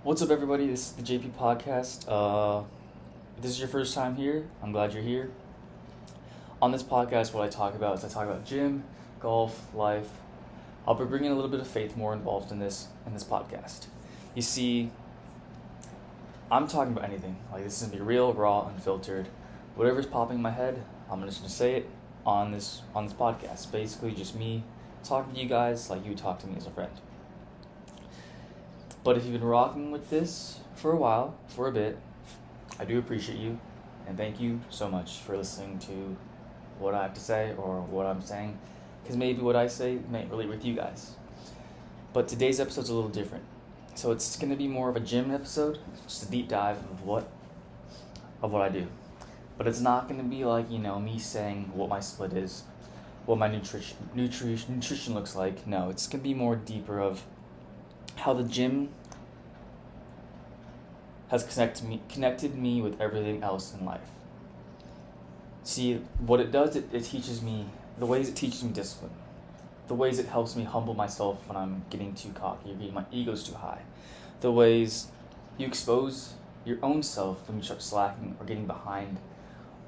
What's up, everybody? This is the JP podcast. If this is your first time here, I'm glad you're here. On this podcast, what I talk about gym, golf, life. I'll be bringing a little bit of faith more involved in this podcast. You see, I'm talking about anything. Like, this is gonna be real, raw, unfiltered. Whatever's popping in my head, I'm just gonna say it on this podcast. Basically, just me talking to you guys like you talk to me as a friend. But if you've been rocking with this for a while, for a bit, I do appreciate you, and thank you so much for listening to what I have to say or what I'm saying, because maybe what I say may relate with you guys. But today's episode's a little different. So it's going to be more of a gym episode, just a deep dive of what I do. But it's not going to be like, me saying what my split is, what my nutrition looks like. No, it's going to be more deeper of how the gym has connected me with everything else in life. See, what it does, it teaches me, the ways it teaches me discipline, the ways it helps me humble myself when I'm getting too cocky or getting my ego's too high, the ways you expose your own self when you start slacking or getting behind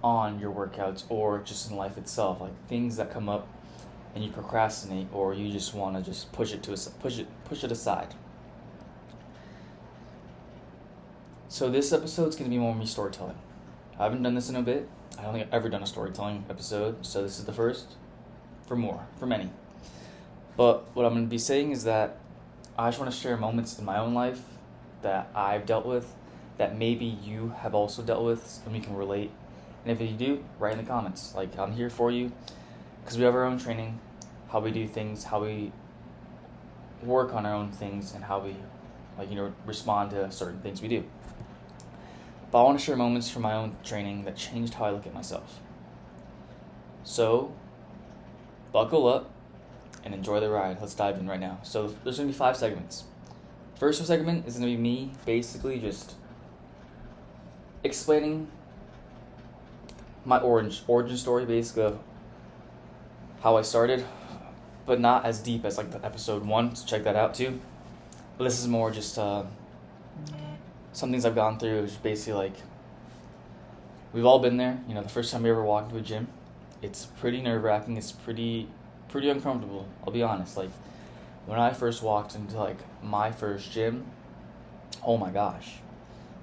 on your workouts or just in life itself, like things that come up and you procrastinate or you just want to just push it aside. So this episode's going to be more me storytelling. I haven't done this in a bit. I don't think I've ever done a storytelling episode, so this is the first for many. But what I'm going to be saying is that I just want to share moments in my own life that I've dealt with that maybe you have also dealt with and we can relate. And if you do, write in the comments. Like, I'm here for you because we have our own training, how we do things, how we work on our own things, and how we respond to certain things we do. But I want to share moments from my own training that changed how I look at myself. So, buckle up and enjoy the ride. Let's dive in right now. So there's going to be 5 segments. First segment is going to be me basically just explaining my origin story, basically of how I started, but not as deep as like the episode 1, so check that out too. But this is more just some things I've gone through. Is basically like, we've all been there. The first time we ever walk into a gym, it's pretty nerve-wracking. It's pretty uncomfortable. I'll be honest. Like, when I first walked into like my first gym, oh my gosh,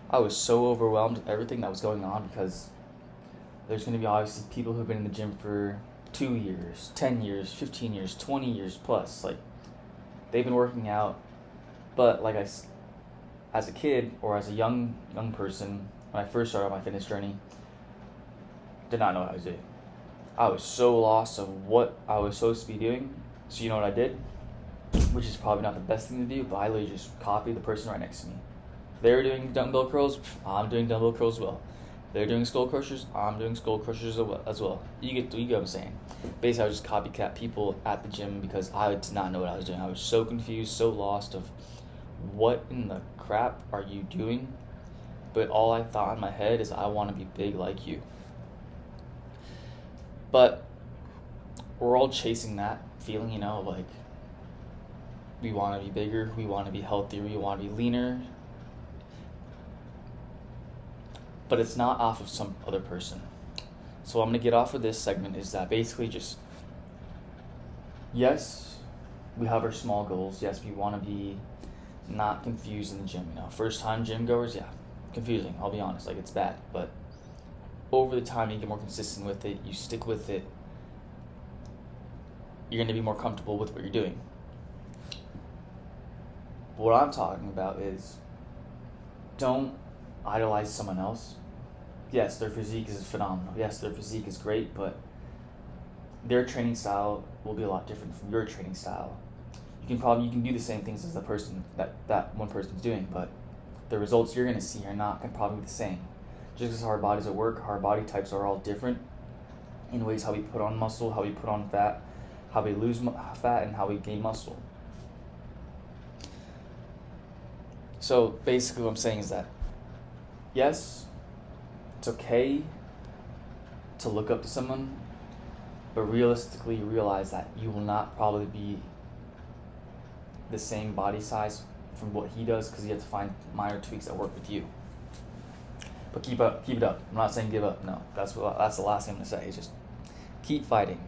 I was so overwhelmed with everything that was going on, because there's going to be obviously people who've been in the gym for 2 years, 10 years, 15 years, 20 years plus. Like, they've been working out, but like as a kid or as a young person, when I first started my fitness journey, did not know what I was doing. I was so lost of what I was supposed to be doing. So you know what I did? Which is probably not the best thing to do, but I literally just copied the person right next to me. If they were doing dumbbell curls, I'm doing dumbbell curls as well. If they're doing skull crushers, I'm doing skull crushers as well. You get what I'm saying. Basically, I was just copycat people at the gym because I did not know what I was doing. I was so confused, so lost of what in the crap are you doing? But all I thought in my head is, I want to be big like you. But we're all chasing that feeling, like we want to be bigger, we want to be healthier, we want to be leaner. But it's not off of some other person. So what I'm going to get off of this segment is that basically just, yes, we have our small goals. Yes, we want to be not confused in the gym. First time gym goers, yeah, confusing. I'll be honest, like, it's bad. But over the time, you get more consistent with it. You stick with it. You're going to be more comfortable with what you're doing. What I'm talking about is, don't idolize someone else. Yes, their physique is phenomenal. Yes, their physique is great, but their training style will be a lot different from your training style. You can do the same things as the person that one person's doing, but the results you're going to see are not going to probably be the same. Just because our bodies at work, our body types are all different in ways how we put on muscle, how we put on fat, how we lose fat, and how we gain muscle. So basically what I'm saying is that, yes, it's okay to look up to someone, but realistically realize that you will not probably be the same body size from what he does, because you have to find minor tweaks that work with you. But keep it up. I'm not saying give up. No, that's the last thing I'm gonna say. Is just keep fighting.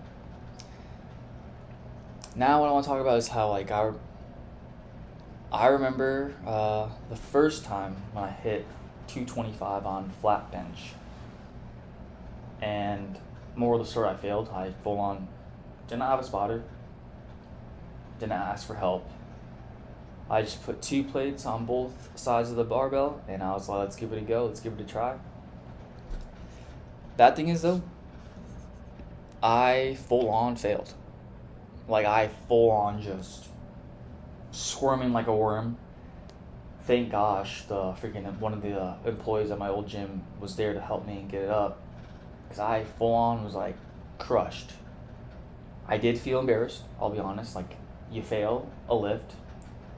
Now, what I want to talk about is how like I remember the first time when I hit 225 on flat bench, and moral of the story, I failed. I full on did not have a spotter. Didn't ask for help. I just put 2 plates on both sides of the barbell, and I was like, let's give it a go, let's give it a try. Bad thing is, though, I full on failed. Like, I full on just squirming like a worm. Thank gosh, one of the employees at my old gym was there to help me get it up, because I full on was like crushed. I did feel embarrassed, I'll be honest. Like, you fail a lift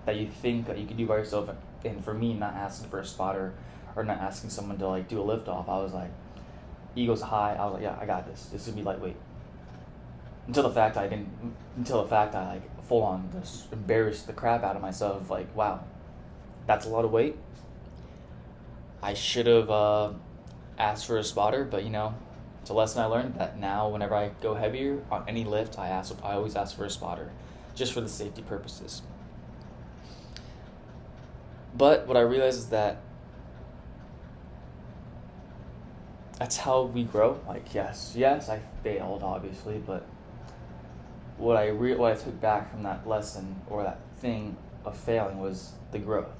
that you think that you could do by yourself, and for me, not asking for a spotter or not asking someone to like do a lift off, I was like, ego's high. I was like, yeah, I got this. This would be lightweight. Until the fact I like full on just embarrassed the crap out of myself. Like, wow, that's a lot of weight. I should have asked for a spotter, but it's a lesson I learned that now whenever I go heavier on any lift, I always ask for a spotter, just for the safety purposes. But what I realized is that that's how we grow. Like, yes, I failed, obviously, but what I took back from that lesson or that thing of failing was the growth.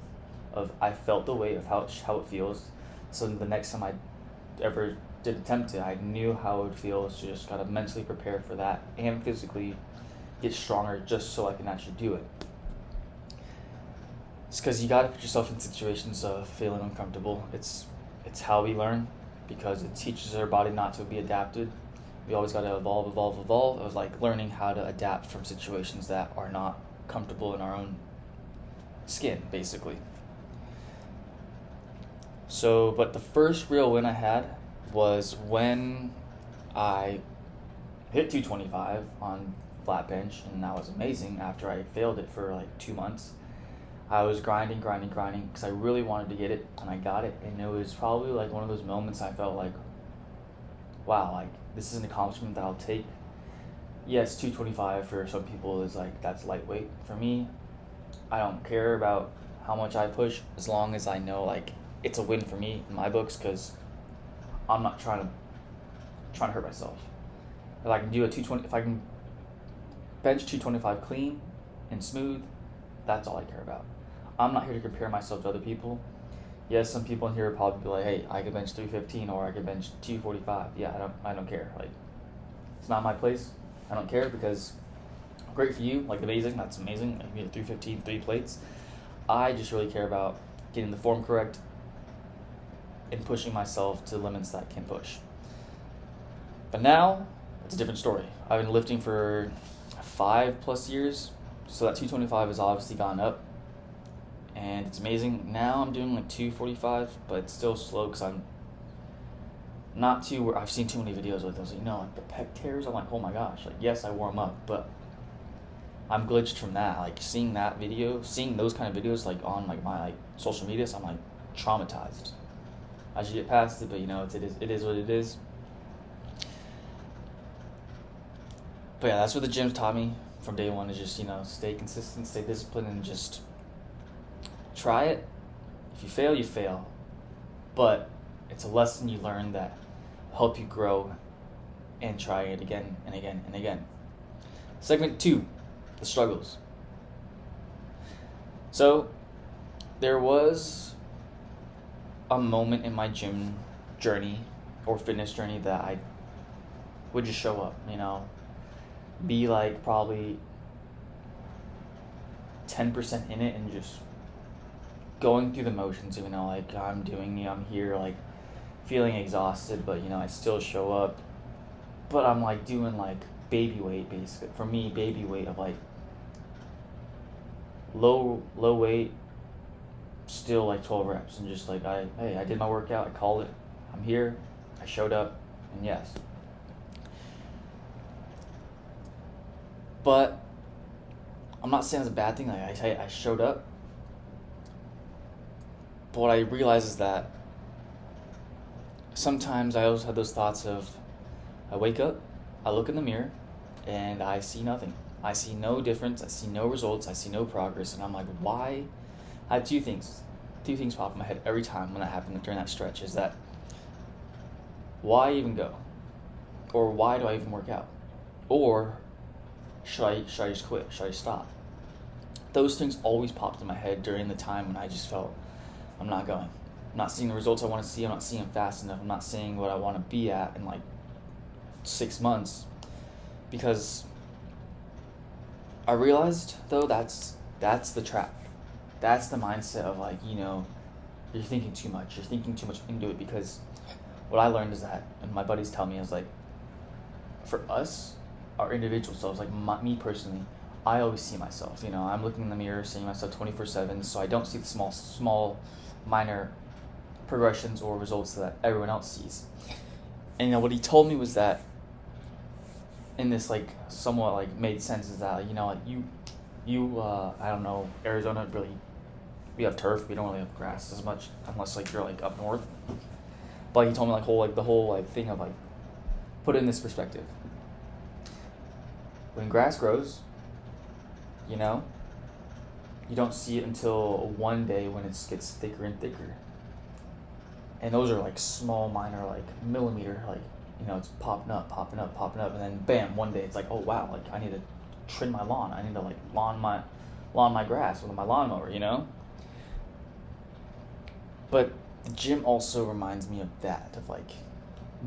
I felt the weight of how it feels. So the next time I ever did attempt it, I knew how it would feel. So just gotta mentally prepare for that and physically get stronger, just so I can actually do it. It's because you gotta put yourself in situations of feeling uncomfortable. It's how we learn, because it teaches our body not to be adapted. We always gotta evolve. It was like learning how to adapt from situations that are not comfortable in our own skin, basically. So, but the first real win I had was when I hit 225 on flat bench, and that was amazing. After I failed it for like 2 months, I was grinding because I really wanted to get it, and I got it. And it was probably like one of those moments I felt like, wow, like this is an accomplishment that I'll take. Yes, 225 for some people is like, that's lightweight. For me, I don't care about how much I push, as long as I know like it's a win for me in my books, because I'm not trying to hurt myself. If I can do if I can bench 225 clean and smooth, that's all I care about. I'm not here to compare myself to other people. Yes, some people in here will probably be like, hey, I could bench 315 or I could bench 245. Yeah, I don't care. Like, it's not my place. I don't care, because great for you, like amazing, that's amazing. Like, you get 315, 3 plates. I just really care about getting the form correct and pushing myself to limits that I can push. But now, it's a different story. I've been lifting for 5+ years, so that 225 has obviously gone up, and it's amazing. Now I'm doing like 245, but it's still slow because I'm not too. I've seen too many videos with those, like the pec tears. I'm like, oh my gosh! Like, yes, I warm up, but I'm glitched from that. Like, seeing those kind of videos like on like my like social media, so I'm like traumatized. I should get past it, but it is what it is. But yeah, that's what the gym taught me from day one, is just, stay consistent, stay disciplined, and just try it. If you fail, you fail. But it's a lesson you learn that will help you grow and try it again and again and again. Segment 2, the struggles. So, there was a moment in my gym journey or fitness journey that I would just show up, be like probably 10% in it and just going through the motions, like I'm here like feeling exhausted, but I still show up. But I'm like doing like baby weight, basically. For me, baby weight of like low weight, still like 12 reps, and just like I did my workout, I called it, I'm here, I showed up, and yes. But I'm not saying it's a bad thing. Like I showed up, But what I realize is that sometimes I also have those thoughts of, I wake up, I look in the mirror, and I see nothing. I see no difference, I see no results, I see no progress, and I'm like, why? I have two things pop in my head every time when that happened during that stretch, is that, why even go? Or why do I even work out? Or should I just quit? Should I stop? Those things always popped in my head during the time when I just felt, I'm not going. I'm not seeing the results I want to see. I'm not seeing them fast enough. I'm not seeing what I want to be at in like 6 months. Because I realized, though, that's the trap. That's the mindset of like, you're thinking too much. You're thinking too much into it. Because what I learned is that, and my buddies tell me, is like, for us, our individual selves, like me personally, I always see myself. I'm looking in the mirror, seeing myself 24/7, so I don't see the small, minor progressions or results that everyone else sees. And what he told me was that, in this like somewhat like made sense, is that I don't know, Arizona really, we have turf, we don't really have grass as much unless like you're like up north. But he told me the whole thing of like, put it in this perspective. When grass grows, you don't see it until one day when it gets thicker and thicker. And those are like small, minor, like millimeter, like, it's popping up, and then bam, one day it's like, oh wow, like I need to trim my lawn. I need to like lawn my grass with my lawnmower, But the gym also reminds me of that, of like,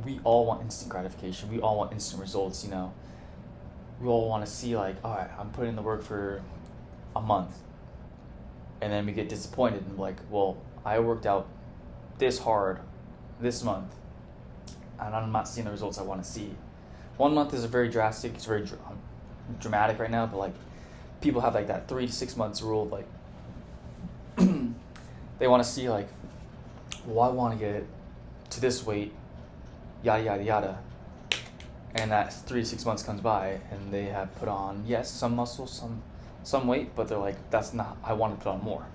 we all want instant gratification. We all want instant results, We all want to see like, all right, I'm putting in the work for a month. And then we get disappointed and like, well, I worked out this hard this month, and I'm not seeing the results I want to see. 1 month is very drastic. It's very dramatic right now, but like, people have like that 3 to 6 months rule of like, they want to see like, well, I want to get to this weight, yada, yada, yada. And that 3 to 6 months comes by, and they have put on, yes, some muscle, some weight, but they're like, that's not, I want to put on more.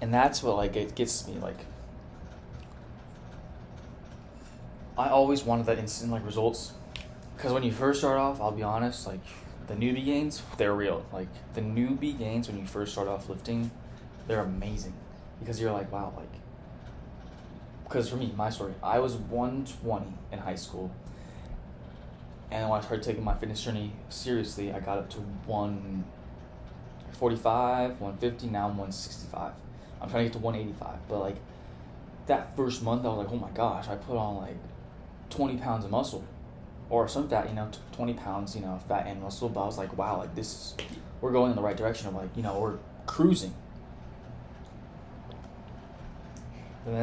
And that's what like it gets me. Like, I always wanted that instant like results, because when you first start off, I'll be honest, like the newbie gains, they're real. Like the newbie gains when you first start off lifting, they're amazing, because you're like, wow, like, because for me, my story, I was 120 in high school, and when I started taking my fitness journey seriously, I got up to 145, 150, now I'm 165. I'm trying to get to 185, but like that first month, I was like, oh my gosh, I put on like 20 pounds of muscle, or some fat, 20 pounds, fat and muscle. But I was like, wow, like we're going in the right direction of like, we're cruising. Then the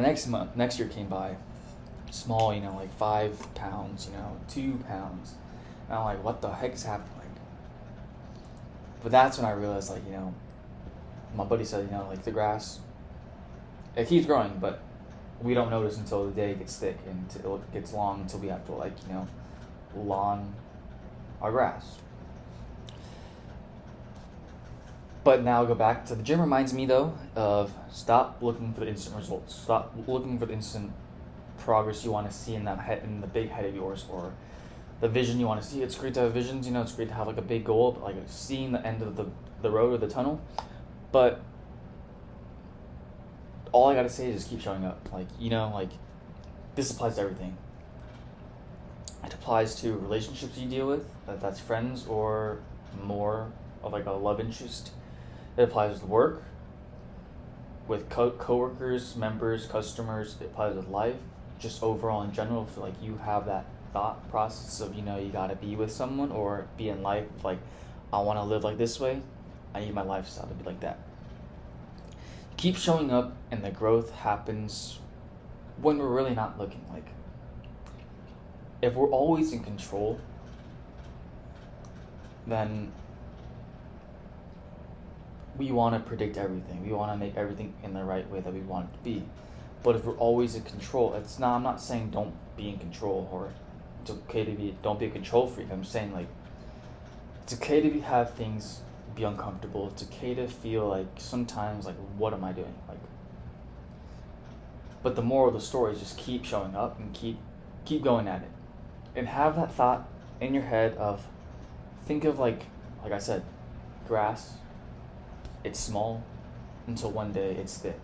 next year came by, small, like 5 pounds, 2 pounds. And I'm like, what the heck is happening? Like, but that's when I realized, like, my buddy said, like the grass, it keeps growing, but we don't notice until the day gets thick and it gets long until we have to like, lawn our grass. But now go back to the gym. Reminds me though of, stop looking for the instant results. Stop looking for the instant progress you want to see in the big head of yours, or the vision you want to see. It's great to have visions, it's great to have like a big goal, but like seeing the end of the road or the tunnel. But all I gotta say is just keep showing up. Like, like this applies to everything. It applies to relationships you deal with, that's friends or more of like a love interest. It applies with work, with co-workers, members, customers. It applies with life, just overall in general. If like you have that thought process of, you gotta be with someone or be in life, like, I want to live like this way, I need my lifestyle to be like that. Keep showing up, and the growth happens when we're really not looking. Like, if we're always in control, then we want to predict everything. We want to make everything in the right way that we want it to be. But if we're always in control, I'm not saying don't be in control, or it's okay to don't be a control freak. I'm saying like, it's okay to have things be uncomfortable. It's okay to feel like sometimes like, what am I doing? Like, but the moral of the story is just keep showing up and keep going at it, and have that thought in your head of, think of like I said, grass. It's small until one day it's thick.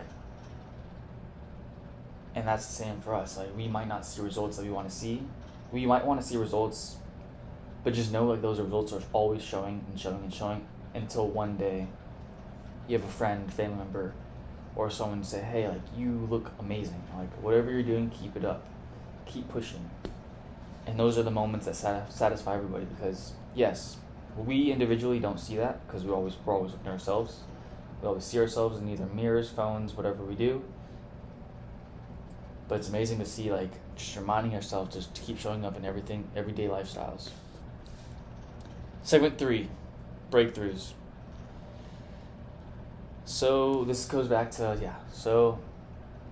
And that's the same for us. Like, we might not see results that we want to see. We might want to see results, but just know like those results are always showing and showing and showing until one day you have a friend, family member, or someone say, hey, like, you look amazing. Like, whatever you're doing, keep it up. Keep pushing. And those are the moments that satisfy everybody, because yes, we individually don't see that because we're always looking at ourselves. We always see ourselves in either mirrors, phones, whatever we do. But it's amazing to see, like, just reminding ourselves just to keep showing up in everything, everyday lifestyles. Segment 3, breakthroughs. So this goes back to, so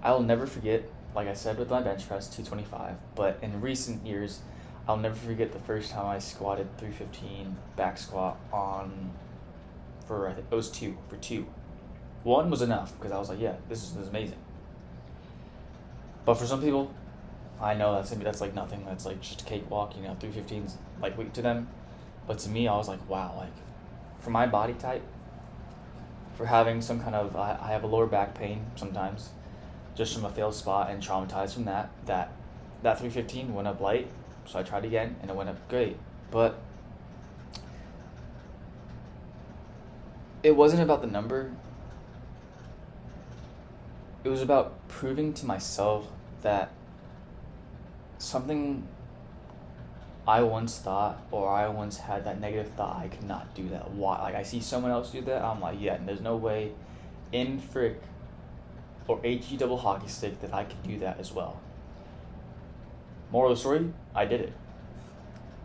I'll never forget, like I said with my bench press, 225, but in recent years, I'll never forget the first time I squatted 315 back squat for I think it was two. One was enough because I was like, yeah, this is amazing. But for some people, I know that's like nothing. That's like just a cakewalk, 315's lightweight to them. But to me, I was like, wow, like, for my body type, for having some kind of, I have a lower back pain sometimes, just from a failed spot and traumatized from that 315 went up light. So I tried again and it went up great. But it wasn't about the number. It was about proving to myself that something I once thought, or I once had that negative thought, I could not do that. Why? Like, I see someone else do that, I'm like, yeah, there's no way in frick or HE double hockey stick that I could do that as well. Moral of the story, I did it.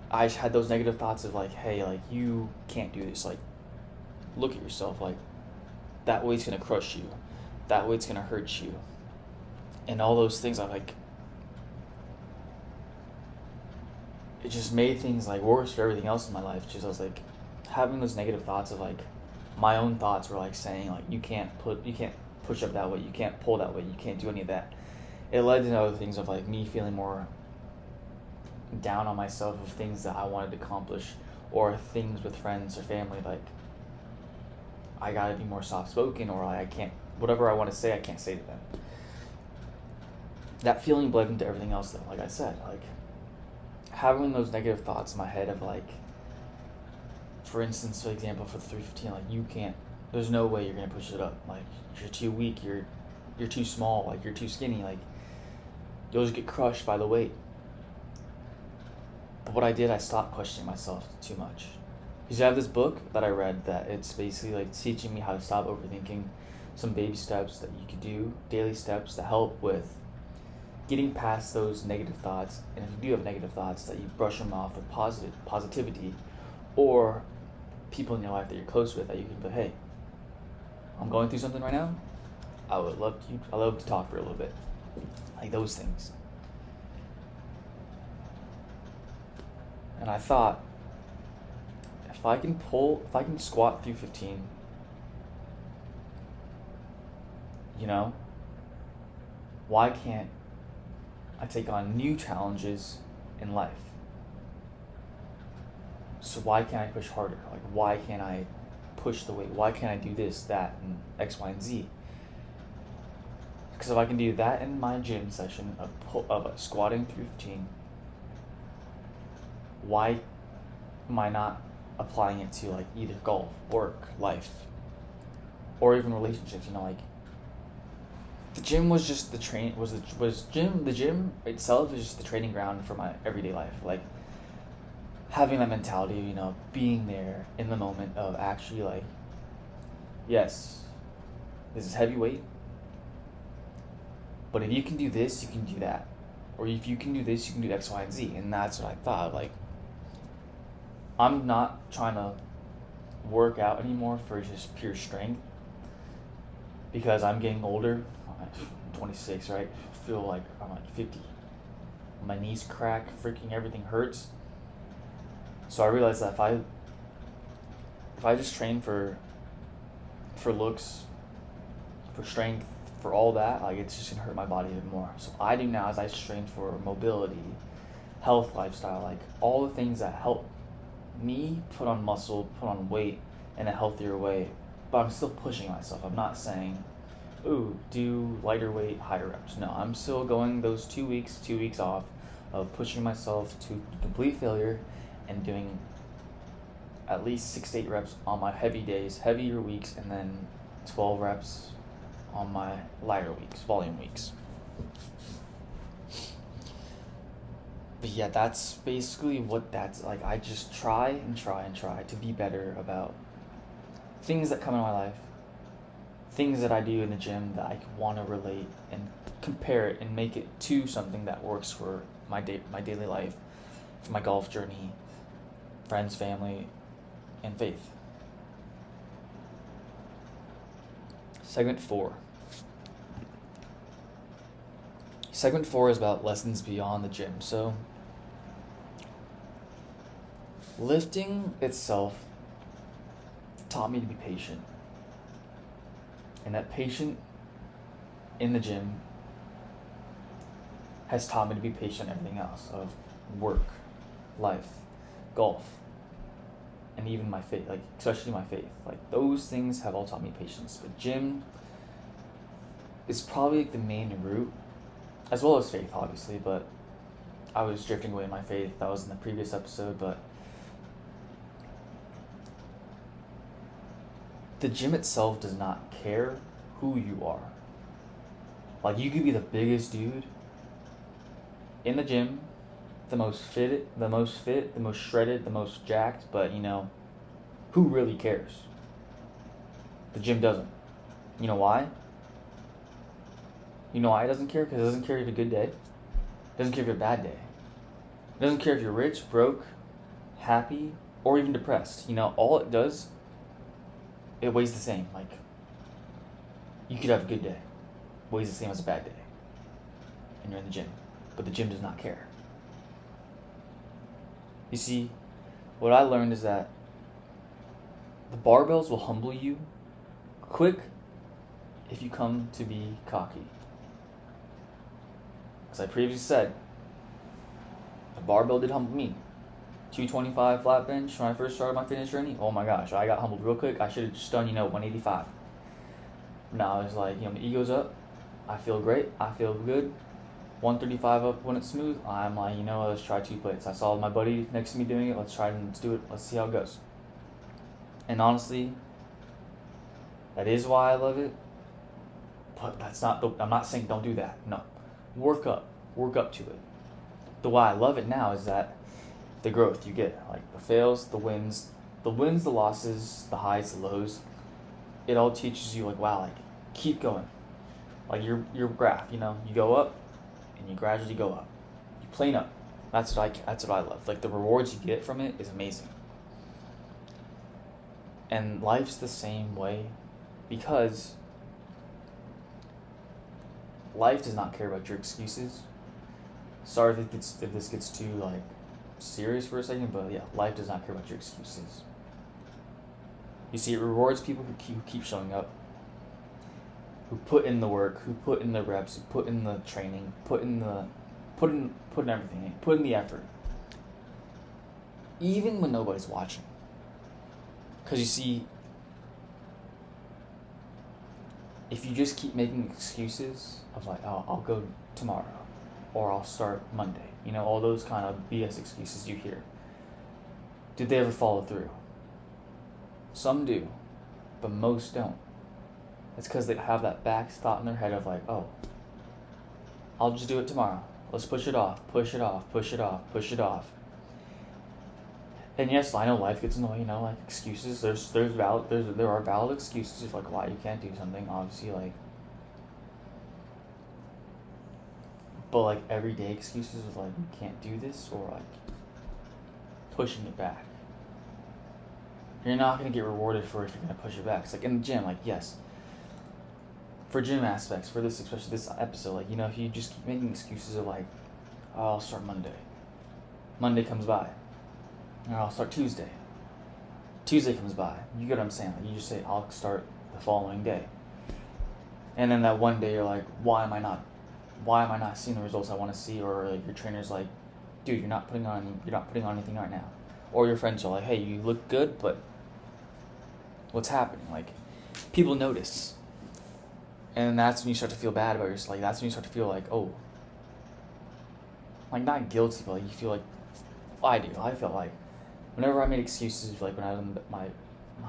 I had those negative thoughts of like, hey, like, you can't do this. Like, look at yourself. Like, that weight's going to crush you. That weight's going to hurt you. And all those things, I'm like, it just made things like worse for everything else in my life. Just, I was like, having those negative thoughts of like, my own thoughts were like saying like, you can't push up that way. You can't pull that way. You can't do any of that. It led to other things of like me feeling more down on myself of things that I wanted to accomplish, or things with friends or family, like I gotta be more soft spoken, or I can't, whatever I want to say, I can't say to them. That feeling bled into everything else though. Like I said, like having those negative thoughts in my head of like, for instance, for example, for the 315, like, you can't, there's no way you're gonna push it up. Like, you're too weak, you're too small, like, you're too skinny, like, you'll just get crushed by the weight. But what I did, I stopped questioning myself too much. Because I have this book that I read that it's basically like teaching me how to stop overthinking, some baby steps that you could do, daily steps that help with getting past those negative thoughts. And if you do have negative thoughts, that you brush them off with positivity, or people in your life that you're close with that you can be, hey, I'm going through something right now. I love to talk for a little bit. Like those things. And I thought, if I can squat 315, why can't I take on new challenges in life? So why can't I push harder? Like, why can't I push the weight? Why can't I do this, that, and X, Y, and Z? Because if I can do that in my gym session of squatting 315, why am I not applying it to like either golf, work, life, or even relationships? Like, the gym was just the gym itself is just the training ground for my everyday life. Like, having that mentality of, being there in the moment of actually like, yes, this is heavyweight, but if you can do this, you can do that. Or if you can do this, you can do X, Y, and Z. And that's what I thought. Like, I'm not trying to work out anymore for just pure strength, because I'm getting older. I'm 26, right? I feel like I'm like 50. My knees crack, freaking everything hurts. So I realized that if I if I just train for looks, for strength, for all that, like it's just gonna hurt my body even more. So what I do now is I just train for mobility, health, lifestyle, like all the things that help me put on muscle, put on weight in a healthier way. But I'm still pushing myself. I'm not saying, ooh, do lighter weight, higher reps. No, I'm still going those 2 weeks off of pushing myself to complete failure and doing at least 6 to 8 reps on my heavy days, heavier weeks, and then 12 reps on my lighter weeks, volume weeks. But yeah, that's basically what that's like. I just try to be better about things that come in my life, things that I do in the gym that I want to relate and compare it and make it to something that works for my daily life, for my golf journey, friends, family, and faith. Segment 4. Segment 4 is about lessons beyond the gym. So, lifting itself taught me to be patient. And that patient in the gym has taught me to be patient in everything else of work, life, golf, and even my faith, like especially my faith. Like those things have all taught me patience. But gym is probably like the main route, as well as faith, obviously, but I was drifting away in my faith. That was in the previous episode, but the gym itself does not care who you are. Like you could be the biggest dude in the gym, the most fit, the most shredded, the most jacked, but who really cares? The gym doesn't. You know why? You know why it doesn't care? Because it doesn't care if you have a good day. It doesn't care if you have a bad day. It doesn't care if you're rich, broke, happy, or even depressed. All it does, it weighs the same. Like, you could have a good day. It weighs the same as a bad day. And you're in the gym. But the gym does not care. You see, what I learned is that the barbells will humble you quick if you come to be cocky. As I previously said, the barbell did humble me. 225 flat bench when I first started my fitness journey. Oh my gosh, I got humbled real quick. I should have just done, 185. Now it's like, my ego's up. I feel great. I feel good. 135 up when it's smooth. I'm like, let's try 2 plates. I saw my buddy next to me doing it. Let's do it. Let's see how it goes. And honestly, that is why I love it. But I'm not saying don't do that. No. Work up to it. The why I love it now is that the growth you get, like the fails, the wins, the losses, the highs, the lows, it all teaches you like, wow, like keep going. Like your graph, you go up and you gradually go up. You plane up. That's what I love. Like the rewards you get from it is amazing. And life's the same way because life does not care about your excuses. Sorry if this gets too serious for a second, but yeah, life does not care about your excuses. You see, it rewards people who keep showing up, who put in the work, who put in the reps, who put in the training, put in everything, put in the effort, even when nobody's watching. Because you see, if you just keep making excuses of like, oh, I'll go tomorrow, or I'll start Monday, all those kind of BS excuses you hear, did they ever follow through? Some do, but most don't. It's because they have that back thought in their head of like, oh, I'll just do it tomorrow. Let's push it off. And yes, I know life gets annoying, like excuses. There are valid excuses of like why you can't do something, obviously, like. But like everyday excuses of like you can't do this or like pushing it back. You're not gonna get rewarded for if you're gonna push it back. It's like in the gym, like yes. For gym aspects, for this, especially this episode, like if you just keep making excuses of like, oh, I'll start Monday. Monday comes by. Or I'll start Tuesday. Tuesday comes by. You get what I'm saying? Like, you just say, I'll start the following day. And then that one day you're like, why am I not seeing the results I want to see? Or like, your trainer's like, dude, you're not putting on anything right now. Or your friends are like, hey, you look good, but what's happening? Like, people notice. And that's when you start to feel bad about yourself. Like, that's when you start to feel like, oh, like, not guilty, but like, you feel like, well, I felt like whenever I made excuses, like when I was in my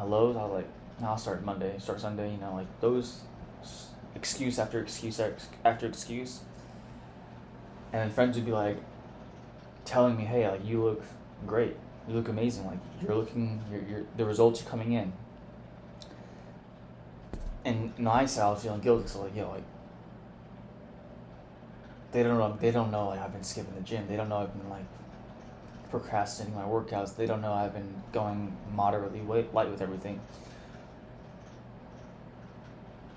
lows, I was like, no, I'll start Monday, start Sunday, you know, like those excuse after excuse after excuse. And then friends would be like telling me, hey, like, you look great, you look amazing, like you're the results are coming in. And in hindsight, I was feeling guilty, so like, yo, like, they don't know like I've been skipping the gym. They don't know I've been like procrastinating my workouts. They don't know I've been going moderately light with everything.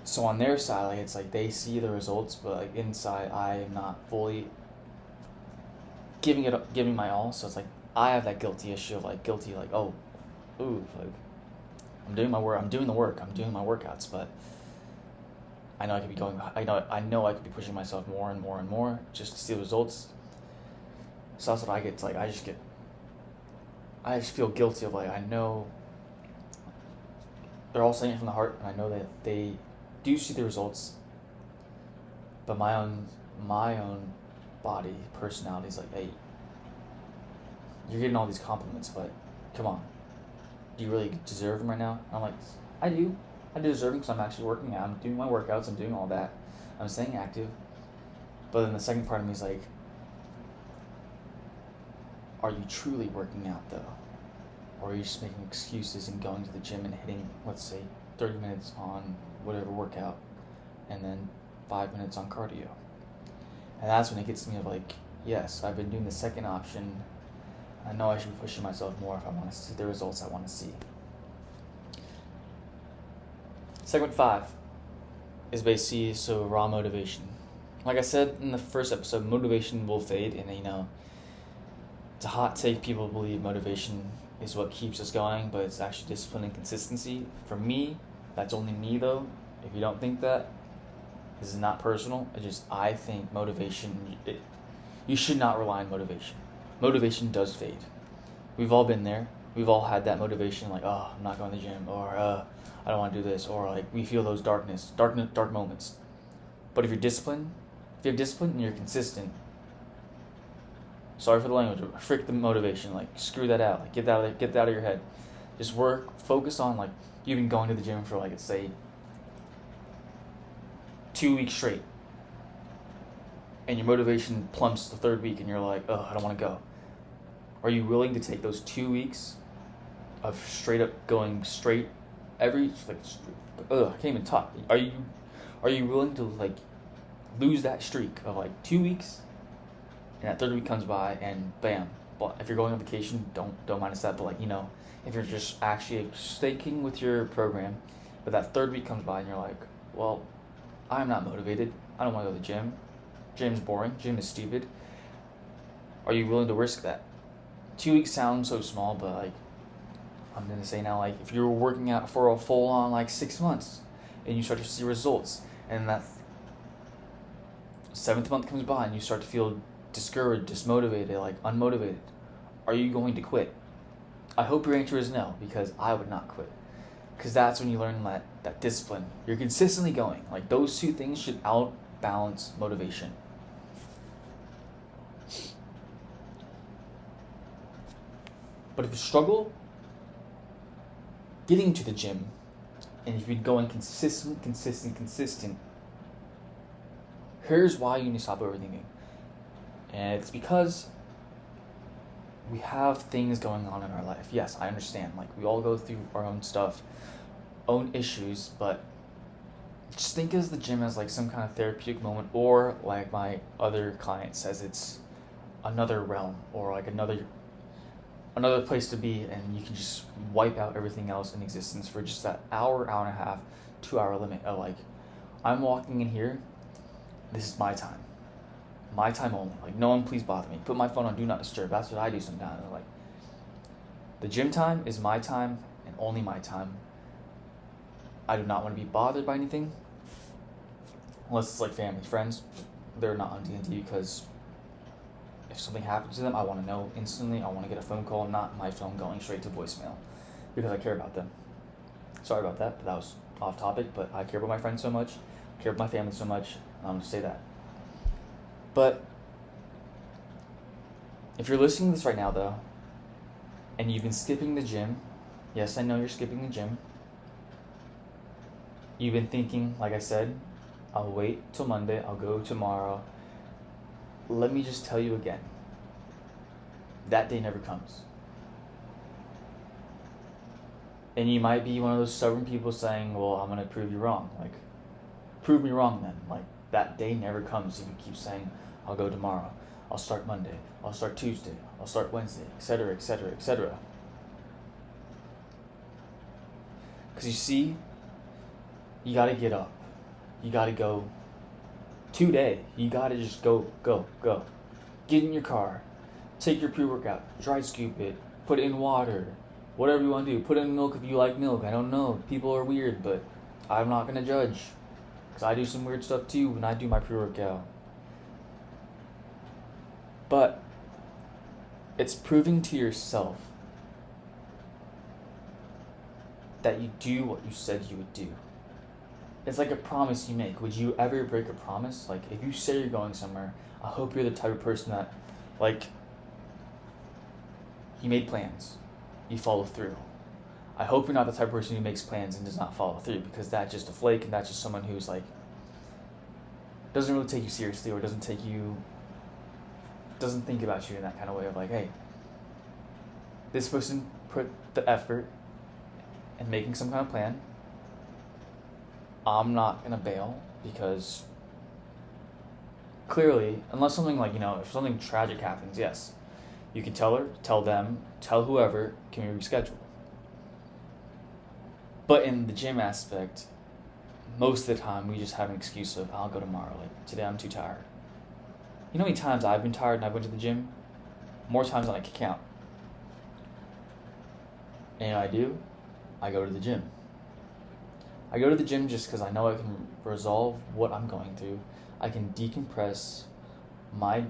So on their side, like, it's like they see the results, but like inside, I am not fully giving my all. So it's like I have that guilty issue of like oh, ooh, like I'm doing my work, I'm doing my workouts, but I know I could be going. I know I could be pushing myself more and more and more just to see the results. So that's what I get. It's like I just feel guilty of like, I know they're all saying it from the heart, and I know that they do see the results. But my own body, personality is like, hey, you're getting all these compliments, but come on, do you really deserve them right now? And I'm like, I do. I deserve them because I'm actually working out. I'm doing my workouts. I'm doing all that. I'm staying active. But then the second part of me is like, are you truly working out though? Or are you just making excuses and going to the gym and hitting, let's say, 30 minutes on whatever workout and then 5 minutes on cardio? And that's when it gets to me of like, yes, I've been doing the second option. I know I should be pushing myself more if I want to see the results I want to see. Segment 5 is basically raw motivation. Like I said in the first episode, motivation will fade, and you know, it's a hot take. People believe motivation is what keeps us going, but it's actually discipline and consistency. For me, that's only me though. If you don't think that, this is not personal. I think motivation, you should not rely on motivation. Motivation does fade. We've all been there. We've all had that motivation, like, oh, I'm not going to the gym, or I don't want to do this, or like we feel those dark moments. But if you have discipline and you're consistent, sorry for the language, but frick the motivation, like screw that out, like get that out of your head. Just focus on like you've been going to the gym for like, let's say 2 weeks straight, and your motivation plumps the third week, and you're like, oh, I don't want to go. Are you willing to take those 2 weeks of straight up going straight I can't even talk. Are you willing to like lose that streak of like 2 weeks, and that third week comes by and bam? But if you're going on vacation, don't minus that. But like, you know, if you're just actually sticking with your program, but that third week comes by and you're like, well, I'm not motivated. I don't want to go to the gym. Gym's boring. Gym is stupid. Are you willing to risk that? 2 weeks sounds so small, but like, I'm going to say now, like, if you're working out for a full on like 6 months and you start to see results, and that 7th month comes by and you start to feel discouraged, dismotivated, like unmotivated, are you going to quit? I hope your answer is no, because I would not quit. Because that's when you learn that discipline. You're consistently going. Like, those two things should outbalance motivation. But if you struggle getting to the gym, and if you're going consistent, here's why you need to stop overthinking. And it's because we have things going on in our life. Yes, I understand. Like, we all go through our own stuff, own issues, but just think of the gym as like some kind of therapeutic moment, or like my other client says, it's another realm, or like another place to be, and you can just wipe out everything else in existence for just that hour and a half, 2 hour limit of like, I'm walking in here, this is my time only, like no one please bother me, put my phone on do not disturb. That's what I do sometimes. Like, the gym time is my time and only my time. I do not want to be bothered by anything. Unless it's like family, friends. They're not on D&D because if something happens to them, I want to know instantly. I want to get a phone call, not my phone going straight to voicemail. Because I care about them. Sorry about that, but that was off topic. But I care about my friends so much. I care about my family so much. And I'm going to say that. But if you're listening to this right now, though, and you've been skipping the gym, yes, I know you're skipping the gym. You've been thinking, like I said, I'll wait till Monday, I'll go tomorrow. Let me just tell you again, that day never comes. And you might be one of those stubborn people saying, well, I'm going to prove you wrong. Like, prove me wrong then. Like, that day never comes if you keep saying, I'll go tomorrow, I'll start Monday, I'll start Tuesday, I'll start Wednesday, etc., etc., etc. Because you see, you got to get up. You got to go today. You got to just go. Get in your car. Take your pre-workout. Dry scoop it. Put it in water. Whatever you want to do. Put it in milk if you like milk. I don't know. People are weird, but I'm not going to judge. Because I do some weird stuff too when I do my pre-workout. But it's proving to yourself that you do what you said you would do. It's like a promise you make. Would you ever break a promise? Like, if you say you're going somewhere, I hope you're the type of person that, like, you made plans. You follow through. I hope you're not the type of person who makes plans and does not follow through, because that's just a flake, and that's just someone who's, like, doesn't really take you seriously, or doesn't think about you in that kind of way of, like, hey, this person put the effort in making some kind of plan. I'm not going to bail, because clearly, unless something like, if something tragic happens, yes, you can tell her, tell them, tell whoever, can we reschedule? But in the gym aspect, most of the time, we just have an excuse of, I'll go tomorrow, like, today I'm too tired. You know how many times I've been tired and I went to the gym? More times than I can count. And I go to the gym. I go to the gym just because I know I can resolve what I'm going through. I can decompress my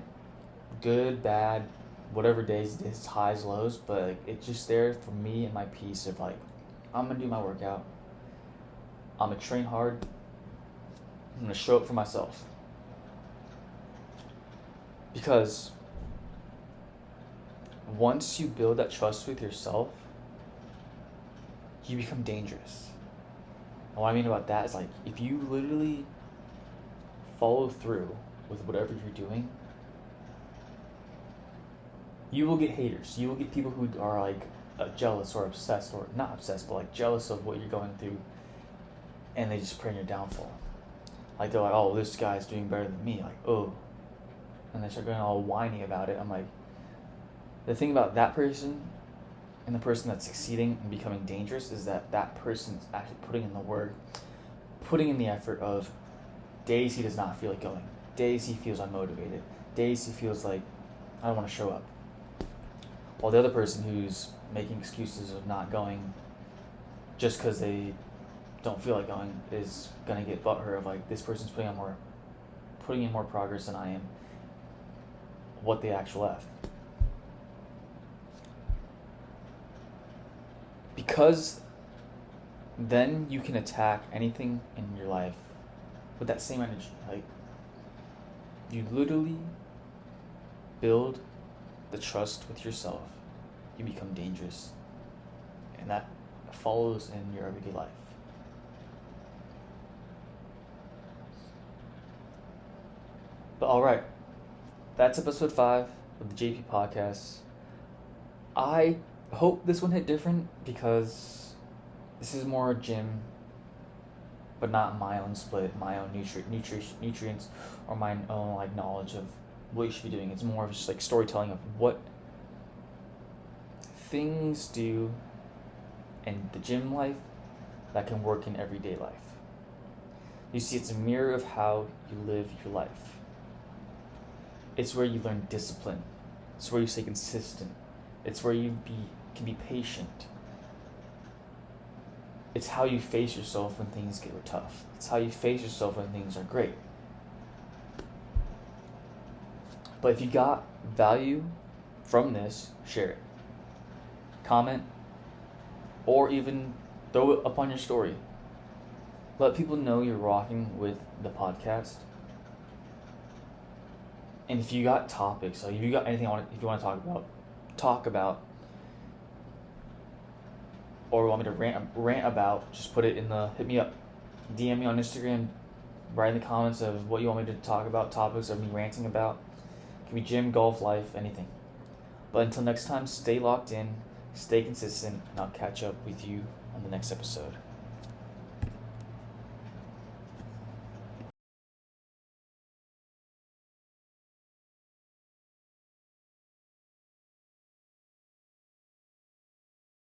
good, bad, whatever days, its highs, lows, but it's just there for me and my peace of, like, I'm going to do my workout. I'm going to train hard. I'm going to show up for myself. Because once you build that trust with yourself, you become dangerous. And what I mean about that is, like, if you literally follow through with whatever you're doing, you will get haters. You will get people who are, like, jealous or obsessed, or not obsessed, but, like, jealous of what you're going through, and they just pray on your downfall. Like, they're like, oh, this guy's doing better than me. Like, oh. And they start going all whiny about it. I'm like, the thing about that person and the person that's succeeding and becoming dangerous is that person's actually putting in the work, putting in the effort of days he does not feel like going, days he feels unmotivated, days he feels like, I don't want to show up. While the other person who's making excuses of not going just because they don't feel like going is going to get butthurt of, like, this person's putting in more progress than I am. What the actual F. Because then you can attack anything in your life with that same energy. Like, you literally build the trust with yourself. You become dangerous. And that follows in your everyday life. But alright, that's episode 5 of the JP podcast. I hope this one hit different, because this is more gym, but not my own split, my own nutrients, or my own, like, knowledge of what you should be doing. It's more of just, like, storytelling of what things do in the gym life that can work in everyday life. You see, it's a mirror of how you live your life. It's where you learn discipline. It's where you stay consistent. It's where you can be patient. It's how you face yourself when things get tough. It's how you face yourself when things are great. But if you got value from this, share it. Comment, or even throw it up on your story. Let people know you're rocking with the podcast. And if you got topics, like if you got anything if you want to talk about, or want me to rant about, just put it hit me up, DM me on Instagram, write in the comments of what you want me to talk about, topics of me ranting about. It can be gym, golf, life, anything. But until next time, stay locked in, stay consistent, and I'll catch up with you on the next episode.